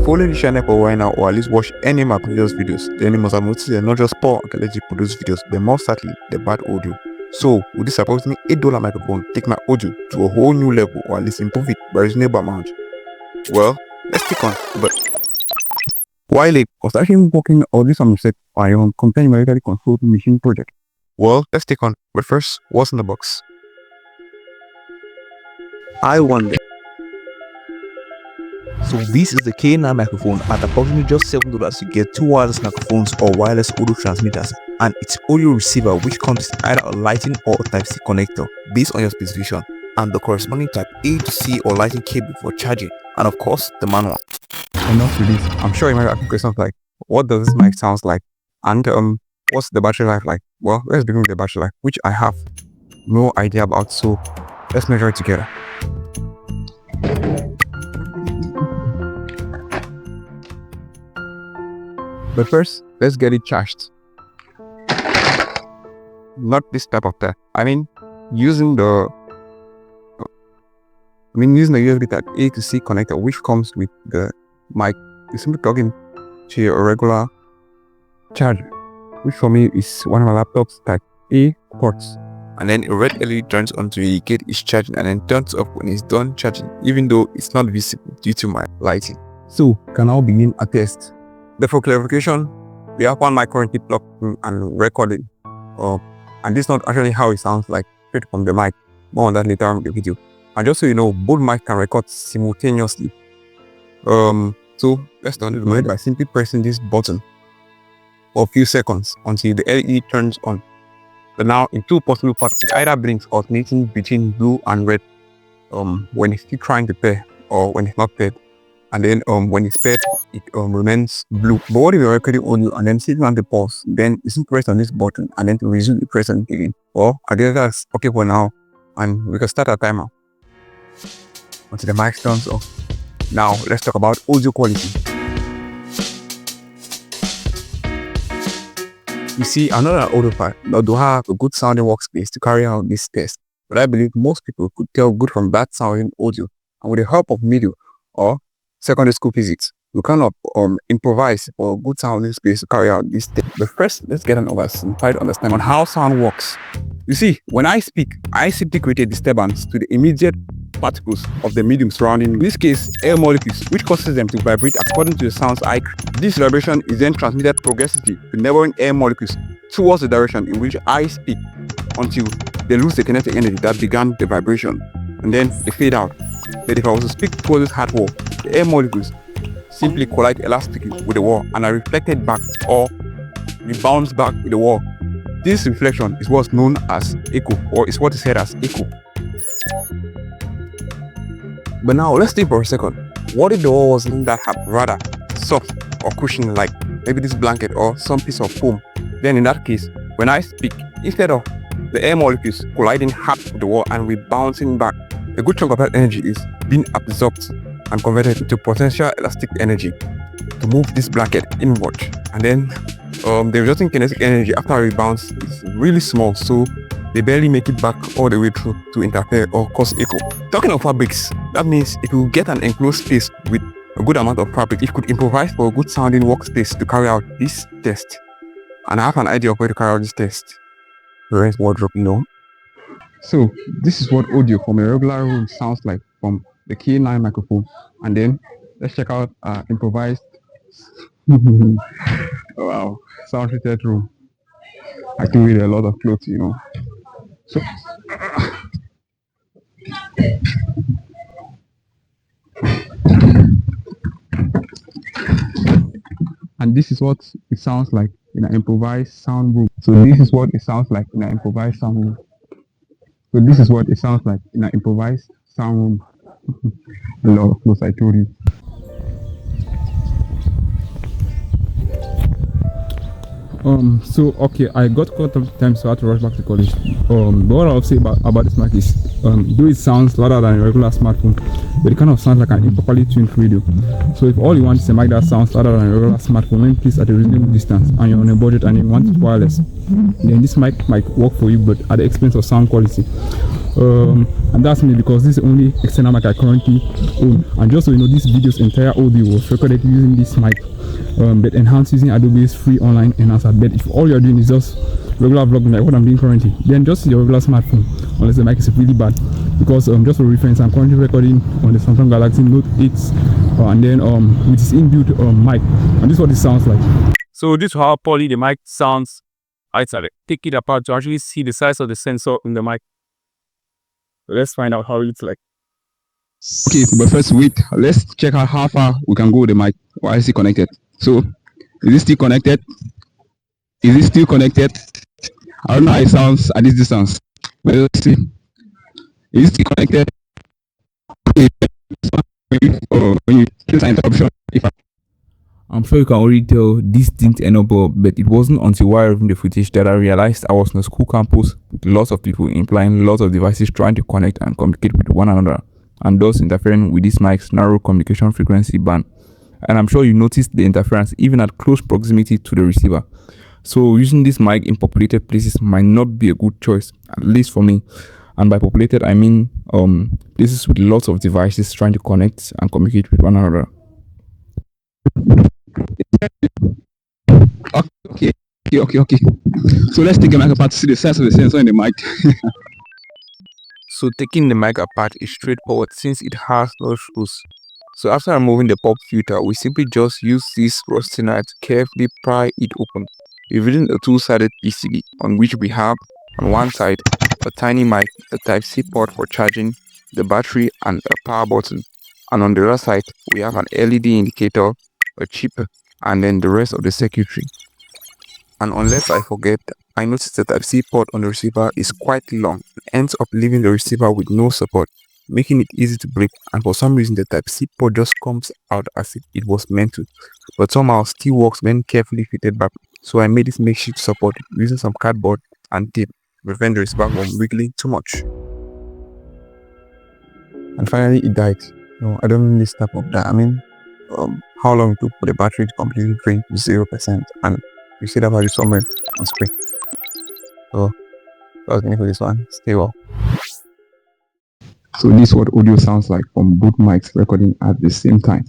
following this channel for a while now, or at least watch any of my previous videos, then you must have noticed they're not just poor quality produced videos, but more certainly the bad audio. So with this approximately $8 microphone take my audio to a whole new level, or at least improve it by reasonable amount? Well, let's click on. But while it was actually working on this mistake by comparing numerical controlled machine project. Well, let's take on. But first, what's in the box? I wonder. So this is the K9 microphone at approximately just $7 to get 2 wireless microphones or wireless audio transmitters and its audio receiver, which comes with either a Lightning or a Type-C connector based on your specification, and the corresponding Type A to C or Lightning cable for charging, and of course the manual. Enough with this. I'm sure you might have questions like, what does this mic sound like, and what's the battery life like? Well, let's begin with the battery life, which I have no idea about, so let's measure it together. But first, let's get it charged. Not this type of test. Using the USB Type A to C connector, which comes with the mic. You simply plug in to your regular charger, which for me is one of my laptop's Type A ports. And then a red LED turns on to indicate it's charging, and then turns off when it's done charging, even though it's not visible due to my lighting. So, can now begin a test. But for clarification, we have one mic currently plugged in and recording. And this is not actually how it sounds like straight from the mic. More on that later in the video. And just so you know, both mics can record simultaneously. So let's turn it on by simply pressing this button for a few seconds until the LED turns on. But now in two possible paths, it either blinks alternating between blue and red when it's still trying to pair, or when it's not paired. And then when it's paired, it remains blue. But what if you're recording audio and then sitting on the pause, then you simply press on this button and then to resume the present again. Or I guess that's okay for now, and we can start our timer until the mic turns off. Now let's talk about audio quality. You see, I'm not an audiophile, but do have a good sounding workspace to carry out this test. But I believe most people could tell good from bad sounding audio, and with the help of MIDI or secondary school physics, we cannot improvise for a good sounding space to carry out this test. But first, let's get an oversimplified understanding on how sound works. You see, when I speak, I simply create a disturbance to the immediate particles of the medium surrounding, in this case, air molecules, which causes them to vibrate according to the sounds I create. This vibration is then transmitted progressively to neighboring air molecules towards the direction in which I speak until they lose the kinetic energy that began the vibration, and then they fade out. But if I was to speak towards this hard wall, the air molecules simply collide elastically with the wall and are reflected back, or rebounds back with the wall. This reflection is what's known as echo, or is what is heard as echo. But now let's think for a second. What if the wall wasn't that hard, rather soft or cushioned, like maybe this blanket or some piece of foam? Then in that case, when I speak, instead of the air molecules colliding hard with the wall and rebounding back, a good chunk of that energy is being absorbed and converted into potential elastic energy to move this blanket inward. And then the resulting kinetic energy after it rebounds is really small, so they barely make it back all the way through to interfere or cause echo. Talking of fabrics, that means if you get an enclosed space with a good amount of fabric, you could improvise for a good sounding workspace to carry out this test. And I have an idea of where to carry out this test. The rest wardrobe, So this is what audio from a regular room sounds like from the K9 microphone. And then let's check out improvised wow, sound treated room. I can wear a lot of clothes, So and this is what it sounds like in an improvised sound room. So this is what it sounds like in an improvised sound room. So this is what it sounds like in an improvised sound room. A lot of clothes, I told you. Okay, I got caught up time, so I had to rush back to college. But what I'll say about this mic is, though it sounds louder than a regular smartphone, but it kind of sounds like an improperly tuned radio. So if all you want is a mic that sounds louder than a regular smartphone, then please at a reasonable distance, and you're on a budget and you want it wireless, then this mic might work for you, but at the expense of sound quality. And that's me because this is the only external mic I currently own. And just so you know, this video's entire audio was recorded using this mic, but enhanced using Adobe's free online enhancer. But if all you're doing is just regular vlogging like what I'm doing currently, then just your regular smartphone, unless the mic is really bad. Because just for reference, I'm currently recording on the Samsung Galaxy Note 8, and then with its inbuilt mic, and this is what it sounds like. So this is how poorly the mic sounds. I started take it apart to actually see the size of the sensor in the mic. Let's find out how it's like. Okay, but first wait, let's check out how far we can go with the mic. Why is it connected? So, is it still connected? Is it still connected? I don't know how it sounds at this distance. But let's see. Is it still connected? Okay. When you place an interruption, I'm sure you can already tell this didn't end up well, but it wasn't until while reviewing the footage that I realized I was on a school campus with lots of people implying lots of devices trying to connect and communicate with one another, and thus interfering with this mic's narrow communication frequency band. And I'm sure you noticed the interference even at close proximity to the receiver. So using this mic in populated places might not be a good choice, at least for me. And by populated, I mean places with lots of devices trying to connect and communicate with one another. Okay. So let's take the mic apart to see the size of the sensor in the mic. So taking the mic apart is straightforward since it has no screws. So after removing the pop filter, we simply just use this rusty knife to carefully pry it open, revealing a two-sided PCB on which we have on one side a tiny mic, a Type-C port for charging, the battery and a power button, and on the other side we have an LED indicator, a chip, and then the rest of the circuitry. And unless I forget, I noticed the Type-C port on the receiver is quite long and ends up leaving the receiver with no support, making it easy to break, and for some reason the Type-C port just comes out as if it was meant to, but somehow still works when carefully fitted back. So I made this makeshift support using some cardboard and tape to prevent the receiver from wiggling too much. And finally it died. No, I don't mean this type of that. I mean how long it took for the battery to completely drain to 0%, and you see that value somewhere on screen. So that's the for this one. Stay well. So this is what audio sounds like from both mics recording at the same time.